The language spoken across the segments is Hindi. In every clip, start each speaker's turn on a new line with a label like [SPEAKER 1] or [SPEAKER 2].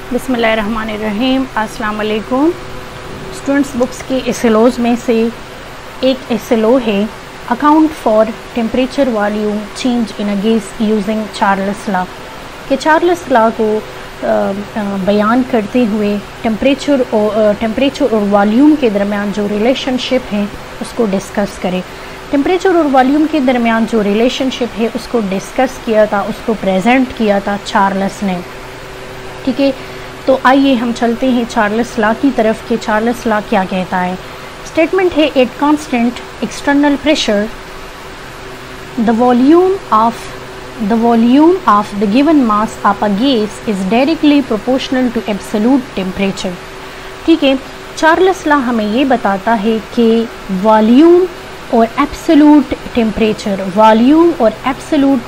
[SPEAKER 1] बिस्मिल्लाहिर्रहमानिर्रहीम। अस्सलाम वालेकुम स्टूडेंट्स। बुक्स के एसएलओज़ में से एक एसएलओ है account for temperature volume change in a gas using Charles law के चार्ल्स लॉ को बयान करते हुए टेम्परेचर और वॉल्यूम के दरमियान जो रिलेशनशिप है उसको डिस्कस करें। टेम्परेचर और वॉल्यूम के दरमियान जो रिलेशनशिप है उसको डिस्कस किया था, उसको प्रेजेंट किया था चार्ल्स ने। ठीक है, तो आइए हम चलते हैं चार्ल्स लॉ की तरफ कि चार्ल्स लॉ क्या कहता है। स्टेटमेंट है at constant external pressure the volume of the given mass of a gas is directly proportional to absolute temperature. ठीक है, चार्ल्स लॉ हमें ये बताता है कि वॉल्यूम और एब्सोल्यूट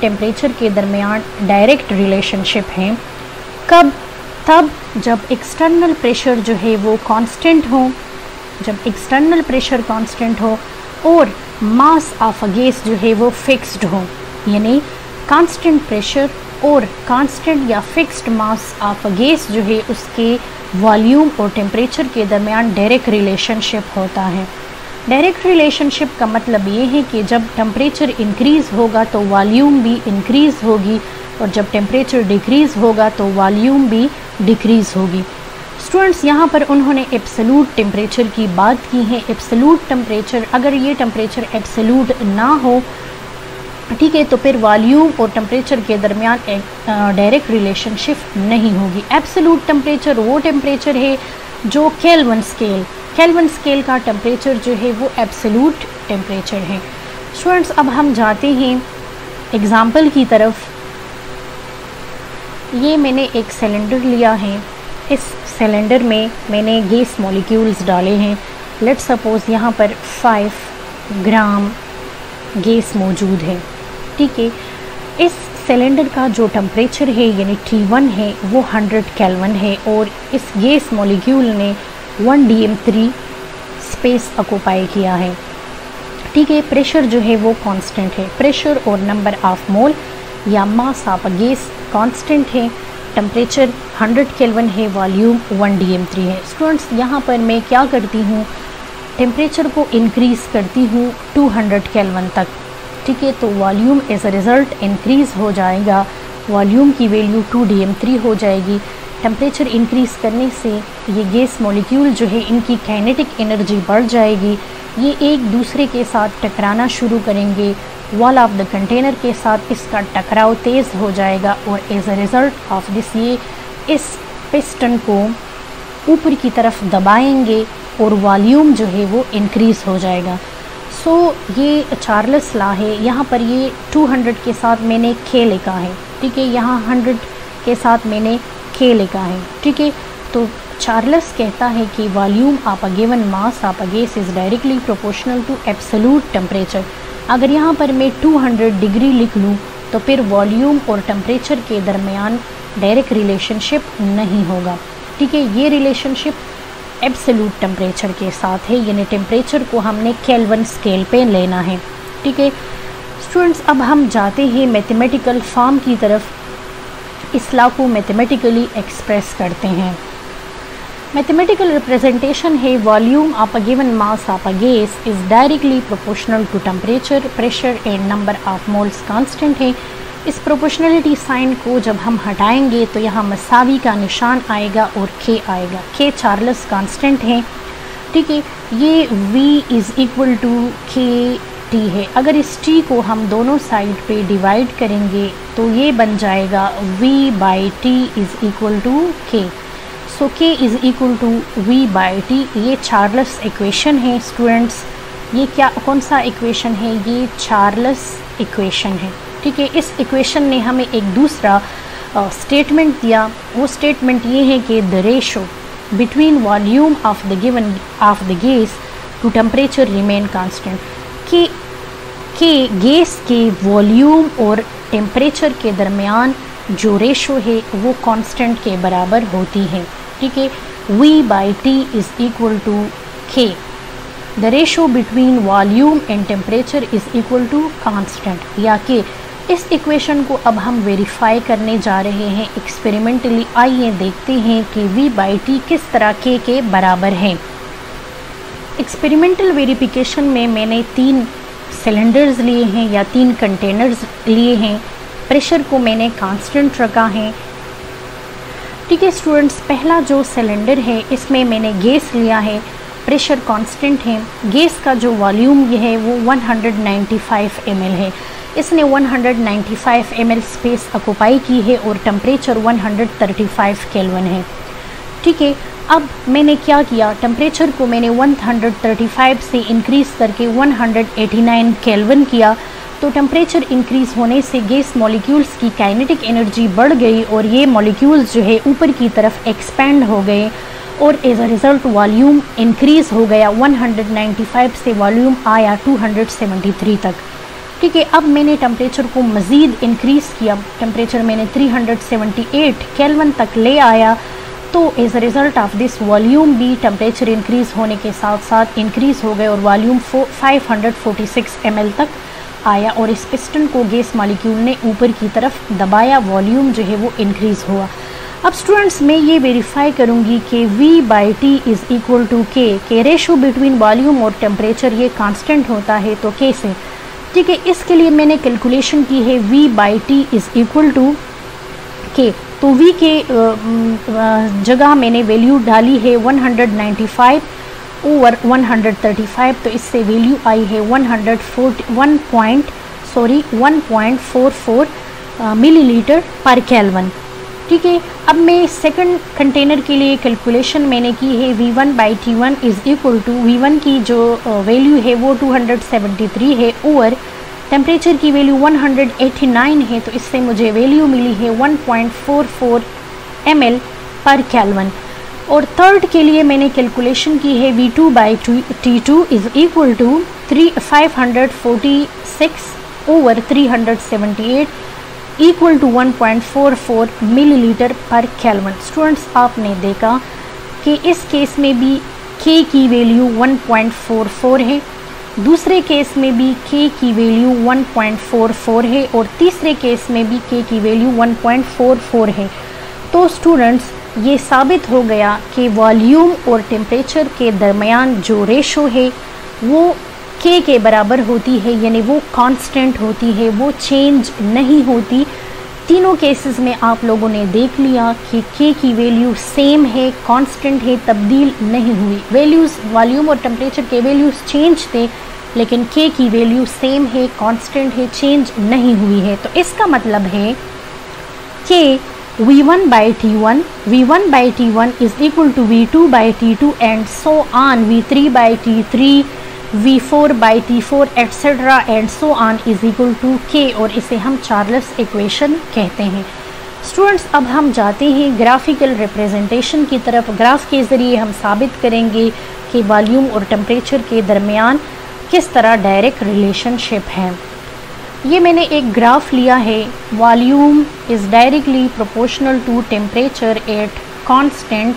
[SPEAKER 1] टेम्परेचर के दरमियान डायरेक्ट रिलेशनशिप है। कब? तब जब एक्सटर्नल प्रेशर जो है वो कांस्टेंट हो, जब एक्सटर्नल प्रेशर कांस्टेंट हो और मास ऑफ अ गैस जो है वो फिक्स्ड हो। यानी कांस्टेंट प्रेशर और कांस्टेंट या fixed mass of a gas जो है उसके वॉल्यूम और टेम्परेचर के दरमियान डायरेक्ट रिलेशनशिप होता है। डायरेक्ट रिलेशनशिप का मतलब ये है कि जब टेम्परेचर इंक्रीज़ होगा तो वॉल्यूम भी इंक्रीज़ होगी और जब टेम्परेचर डिक्रीज़ होगा तो वॉल्यूम भी डिक्रीज़ होगी। स्टूडेंट्स, यहाँ पर उन्होंने एब्सोल्यूट टेम्परेचर की बात की है। एब्सोल्यूट टेम्परेचर, अगर ये टेम्परेचर एब्सोल्यूट ना हो, ठीक है, तो फिर वॉल्यूम और टेम्परेचर के दरमियान एक डायरेक्ट रिलेशनशिप नहीं होगी। एब्सोल्यूट टेम्परेचर वो टेम्परेचर है जो केल्विन स्केल का टेम्परेचर जो है वो एब्सोल्यूट टेम्परेचर है। स्टूडेंट्स, अब हम जाते हैं एग्ज़ाम्पल की तरफ। ये मैंने एक सिलेंडर लिया है, इस सिलेंडर में मैंने गैस मॉलिक्यूल्स डाले हैं। लेट्स सपोज़ यहाँ पर 5 ग्राम गैस मौजूद है। ठीक है, इस सिलेंडर का जो टेम्परेचर है यानी T1 है वो 100 केल्विन है और इस गैस मॉलिक्यूल ने 1 dm3 स्पेस ऑक्यूपाई किया है। ठीक है, प्रेशर जो है वो कांस्टेंट है। प्रेशर और नंबर ऑफ मोल या मास ऑफ अ गैस कांस्टेंट है। टेम्परेचर 100 केल्विन है, वॉल्यूम 1 dm3 है। स्टूडेंट्स, यहाँ पर मैं क्या करती हूँ, टेम्परेचर को इंक्रीज़ करती हूँ 200 केल्विन तक। ठीक है, तो volume as a result increase हो जाएगा, वॉल्यूम की वैल्यू 2 dm3 हो जाएगी। टेम्परेचर इंक्रीज़ करने से ये गैस मॉलिक्यूल जो है इनकी काइनेटिक एनर्जी बढ़ जाएगी, ये एक दूसरे के साथ टकराना शुरू करेंगे। वॉल ऑफ द कंटेनर के साथ इसका टकराव तेज़ हो जाएगा और as a result of this ये इस पिस्टन को ऊपर की तरफ दबाएंगे और वॉल्यूम जो है वो इंक्रीज़ हो जाएगा। सो ये चार्ल्स लॉ है। यहाँ पर ये 200 के साथ मैंने K लिखा है। ठीक है, यहाँ 100 के साथ मैंने K लिखा है। ठीक है, तो चार्ल्स कहता है कि volume of a given mass of a gas is directly proportional to absolute temperature. अगर यहाँ पर मैं 200 डिग्री लिख लूँ तो फिर वॉल्यूम और टेम्परेचर के दरमियान डायरेक्ट रिलेशनशिप नहीं होगा। ठीक है, ये रिलेशनशिप एब्सोल्यूट टेम्परेचर के साथ है, यानी टेम्परेचर को हमने केल्विन स्केल पे लेना है। ठीक है स्टूडेंट्स, अब हम जाते हैं मैथमेटिकल फॉर्म की तरफ। इस लॉ को मैथमेटिकली एक्सप्रेस करते हैं। मैथमेटिकल रिप्रेजेंटेशन है volume of a given mass of a gas is directly proportional to temperature, pressure and number of moles constant है। इस प्रोपोर्शनलिटी साइन को जब हम हटाएंगे तो यहाँ मसावी का निशान आएगा और K आएगा। K चार्ल्स कांस्टेंट है। ठीक है, ये V is equal to KT है। अगर इस T को हम दोनों साइड पे डिवाइड करेंगे तो ये बन जाएगा V/T is equal to K। So K is equal to V/T। ये चार्ल्स इक्वेशन है। स्टूडेंट्स, ये कौन सा इक्वेशन है? ये चार्ल्स इक्वेशन है। ठीक है, इस इक्वेशन ने हमें एक दूसरा स्टेटमेंट दिया। वो स्टेटमेंट ये है कि the ratio between volume of the gas to temperature remain constant. कि गैस के वॉल्यूम और टेम्परेचर के दरमियान जो रेशो है वो कांस्टेंट के बराबर होती है। ठीक है, V/T is equal to K। The ratio between volume and temperature is equal to constant, या कि इस इक्वेशन को अब हम वेरीफाई करने जा रहे हैं एक्सपेरिमेंटली। आइए देखते हैं कि V/T किस तरह K के बराबर है। एक्सपेरिमेंटल वेरिफिकेशन में मैंने 3 सिलेंडर्स लिए हैं या 3 कंटेनर्स लिए हैं। प्रेशर को मैंने कांस्टेंट रखा है। ठीक है स्टूडेंट्स, पहला जो सिलेंडर है इसमें मैंने गैस लिया है, प्रेशर कांस्टेंट है। गैस का जो वॉल्यूम ये है वो 195 ml है। इसने 195 ml स्पेस ऑक्युपाई की है और टेम्परेचर 135 केल्विन है। ठीक है, अब मैंने क्या किया, टेम्परेचर को मैंने 135 से इंक्रीज़ करके 189 केल्विन किया। तो टेम्परेचर इंक्रीज़ होने से गैस मॉलिक्यूल्स की काइनेटिक एनर्जी बढ़ गई और ये मॉलिक्यूल्स जो है ऊपर की तरफ एक्सपेंड हो गए और as a result volume increase हो गया। 195 से वॉल्यूम आया 273 तक। ठीक है, अब मैंने टेम्परेचर को मज़ीद इंक्रीज़ किया, टेम्परेचर मैंने 378 केल्विन तक ले आया। तो as a result of this volume भी टेम्परेचर इंक्रीज़ होने के साथ साथ इंक्रीज़ हो गए और वॉल्यूम 546 ml तक आया और इस पिस्टन को गैस मॉलिक्यूल ने ऊपर की तरफ दबाया, वॉल्यूम जो है वो इंक्रीज़ हुआ। अब स्टूडेंट्स मैं ये वेरीफाई करूँगी कि V/T इज़ इक्वल टू के रेशो बिटवीन वॉल्यूम और टेम्परेचर ये कांस्टेंट होता है तो K से। ठीक है, इसके लिए मैंने कैलकुलेशन की है V/T is equal to K। तो V के जगह मैंने वैल्यू डाली है 195 ओवर 135, तो इससे वैल्यू आई है 1.44 मिलीलीटर पर केल्विन। ठीक है, अब मैं सेकंड कंटेनर के लिए कैलकुलेशन मैंने की है V1/T1 is equal to V1 की जो वैल्यू है वो 273 है ओवर टेम्परेचर की वैल्यू 189 है, तो इससे मुझे वैल्यू मिली है 1.44 ml पर केल्विन। और थर्ड के लिए मैंने कैलकुलेशन की है V2/T2 is equal to 546 over 378 equal to 1.44 millilitre पर केल्विन। स्टूडेंट्स, आपने देखा कि इस केस में भी K की वैल्यू 1.44 है, दूसरे केस में भी K की वैल्यू 1.44 है और तीसरे केस में भी K की वैल्यू 1.44 है। तो स्टूडेंट्स, ये साबित हो गया कि वॉल्यूम और टेम्परेचर के दरमियान जो रेशो है वो K के बराबर होती है, यानी वो कांस्टेंट होती है, वो चेंज नहीं होती। तीनों केसेस में आप लोगों ने देख लिया कि K की वैल्यू सेम है, कांस्टेंट है, तब्दील नहीं हुई। वैल्यूज़ वॉल्यूम और टेम्परेचर के वैल्यूज़ चेंज थे लेकिन K की वैल्यू सेम है, कांस्टेंट है, चेंज नहीं हुई है। तो इसका मतलब है कि V1/T1 is equal to V2/T2 and so on, V3/T3, V4/T4 etc. and so on is equal to K और इसे हम चार्ल्स इक्वेशन कहते हैं। स्टूडेंट्स, अब हम जाते हैं ग्राफिकल रिप्रेजेंटेशन की तरफ। ग्राफ के ज़रिए हम साबित करेंगे कि वॉल्यूम और टेम्परेचर के दरमियान किस तरह डायरेक्ट रिलेशनशिप है। ये मैंने एक ग्राफ लिया है, volume is directly proportional to temperature at constant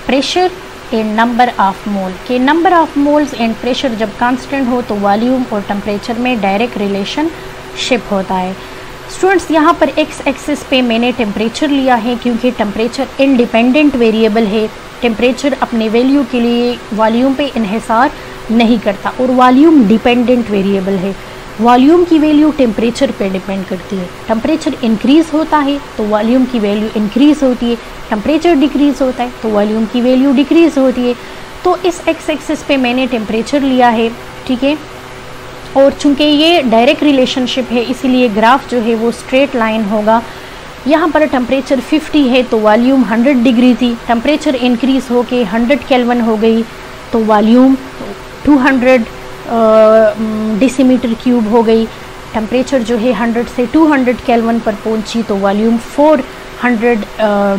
[SPEAKER 1] pressure and number of mole. के number of moles and pressure जब कांस्टेंट हो तो वॉल्यूम और टेम्परेचर में डायरेक्ट रिलेशनशिप होता है। स्टूडेंट्स, यहाँ पर एक्स एक्सिस पे मैंने टेम्परेचर लिया है क्योंकि टेम्परेचर इंडिपेंडेंट वेरिएबल है। टेम्परेचर अपने वैल्यू के लिए वॉल्यूम पे इन्हिसार नहीं करता और वॉल्यूम डिपेंडेंट वेरिएबल है। वॉल्यूम की वैल्यू टेम्परेचर पे डिपेंड करती है। टेम्परेचर इंक्रीज़ होता है तो वॉल्यूम की वैल्यू इंक्रीज़ होती है, टेम्परेचर डिक्रीज़ होता है तो वॉल्यूम की वैल्यू डिक्रीज़ होती है। तो इस एक्स एक्सिस पे मैंने टेम्परेचर लिया है, ठीक है, और चूंकि ये डायरेक्ट रिलेशनशिप है इसीलिए ग्राफ जो है वो स्ट्रेट लाइन होगा। यहाँ पर टेम्परेचर 50 है तो वॉल्यूम 100 डिग्री थी, टेम्परेचर इंक्रीज़ होके 100 केल्विन हो गई तो वॉल्यूम 200 डेसीमीटर क्यूब हो गई। टेम्परेचर जो है 100 से 200 केल्विन पर पहुंची तो वॉल्यूम 400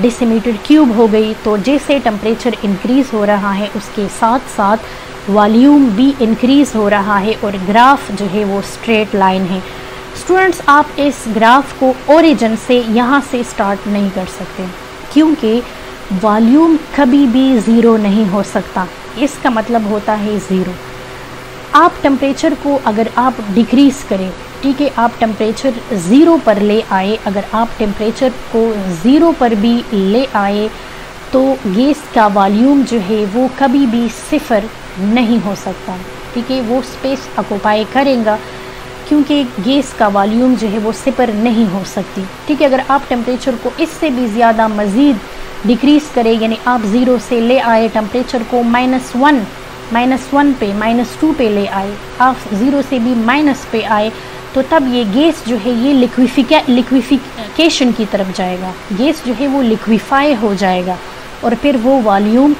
[SPEAKER 1] डेसीमीटर क्यूब हो गई। तो जैसे टेम्परेचर इंक्रीज़ हो रहा है उसके साथ साथ वॉल्यूम भी इंक्रीज़ हो रहा है और ग्राफ जो है वो स्ट्रेट लाइन है। स्टूडेंट्स, आप इस ग्राफ को ओरिजिन से यहाँ से स्टार्ट नहीं कर सकते क्योंकि वॉल्यूम कभी भी ज़ीरो नहीं हो सकता। इसका मतलब होता है ज़ीरो। आप टेम्परेचर को अगर आप डिक्रीज़ करें ठीक है, आप टेम्परेचर 0 पर ले आए, अगर आप टेम्परेचर को 0 पर भी ले आए तो गैस का वॉल्यूम जो है वो कभी भी सिफर नहीं हो सकता। ठीक है, वो स्पेस ऑक्यूपाई करेगा क्योंकि गैस का वॉल्यूम जो है वो सिफर नहीं हो सकती। ठीक है, अगर आप टेम्परेचर को इससे भी ज़्यादा मज़ीद डिक्रीज़ करें, यानी आप 0 से ले आए टेम्परेचर को -1 पे, -2 पे ले आए, आप 0 से भी माइनस पे आए, तो तब ये गैस जो है ये लिक्विफिकेशन की तरफ जाएगा। गैस जो है वो लिक्विफाई हो जाएगा और फिर वो वॉल्यूम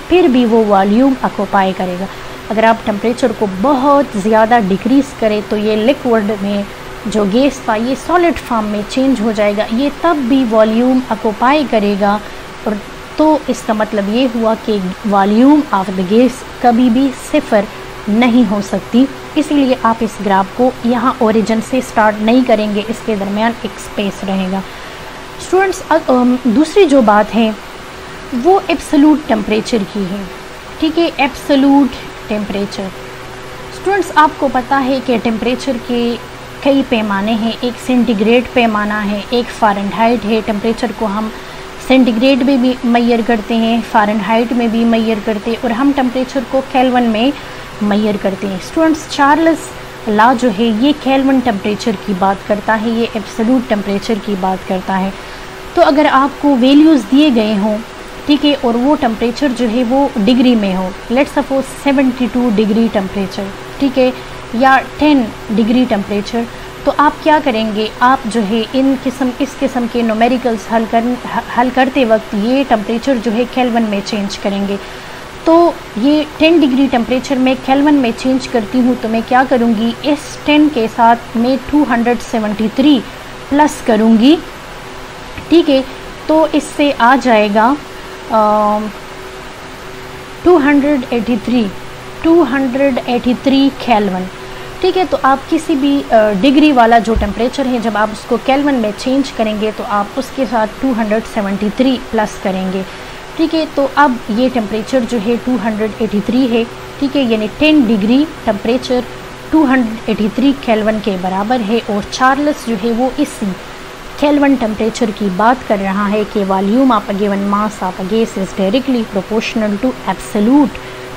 [SPEAKER 1] ऑक्यूपाई करेगा। अगर आप टेम्परेचर को बहुत ज़्यादा डिक्रीज़ करें तो ये लिक्विड में जो गैस था ये सॉलिड फॉर्म में चेंज हो जाएगा, ये तब भी वॉल्यूम ऑक्यूपाई करेगा। और तो इसका मतलब ये हुआ कि वॉल्यूम ऑफ द गैस कभी भी सिफर नहीं हो सकती। इसीलिए आप इस ग्राफ को यहाँ ओरिजिन से स्टार्ट नहीं करेंगे, इसके दरमियान एक स्पेस रहेगा। स्टूडेंट्स, दूसरी जो बात है वो एब्सोल्यूट टेम्परेचर की है। ठीक है, एब्सोल्यूट टेम्परेचर। स्टूडेंट्स, आपको पता है कि टेम्परेचर के कई पैमाने हैं। एक सेंटीग्रेड पैमाना है, एक फ़ारेनहाइट है। टेम्परेचर को हम सेंटीग्रेड में भी मैयर करते हैं, फ़ारेनहाइट में भी मैयर करते हैं, और हम टेम्परेचर को केल्विन में मैयर करते हैं। स्टूडेंट्स, चार्ल्स लॉ जो है ये केल्विन टेम्परेचर की बात करता है, ये एब्सोल्यूट टेम्परेचर की बात करता है। तो अगर आपको वैल्यूज़ दिए गए हों, ठीक है, और वो टेम्परेचर जो है वो डिग्री में हो, लेट्स सपोज 72 डिग्री टेम्परेचर, ठीक है, या 10 डिग्री टेम्परेचर, तो आप क्या करेंगे, आप जो है इस किस्म के न्यूमेरिकल्स हल करते वक्त ये टेम्परेचर जो है केल्विन में चेंज करेंगे। तो ये 10 डिग्री टेम्परेचर में केल्विन में चेंज करती हूँ तो मैं क्या करूँगी, इस 10 के साथ मैं 273 प्लस करूँगी। ठीक है, तो इससे आ जाएगा 283 केल्विन। ठीक है, तो आप किसी भी डिग्री वाला जो टेम्परेचर है जब आप उसको केल्विन में चेंज करेंगे तो आप उसके साथ 273 प्लस करेंगे। ठीक है, तो अब ये टेम्परेचर जो है 283 है। ठीक है, यानी 10 डिग्री टेम्परेचर 283 केल्विन के बराबर है। और चार्ल्स जो है वो इस केल्विन टेम्परेचर की बात कर रहा है कि volume of a given mass of a gas is directly proportional to absolute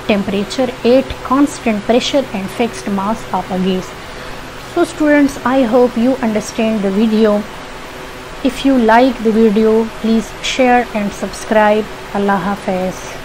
[SPEAKER 1] temperature at constant pressure and fixed mass of a gas. So students, I hope you understand the video. If you like the video, please share and subscribe. Allah Hafiz.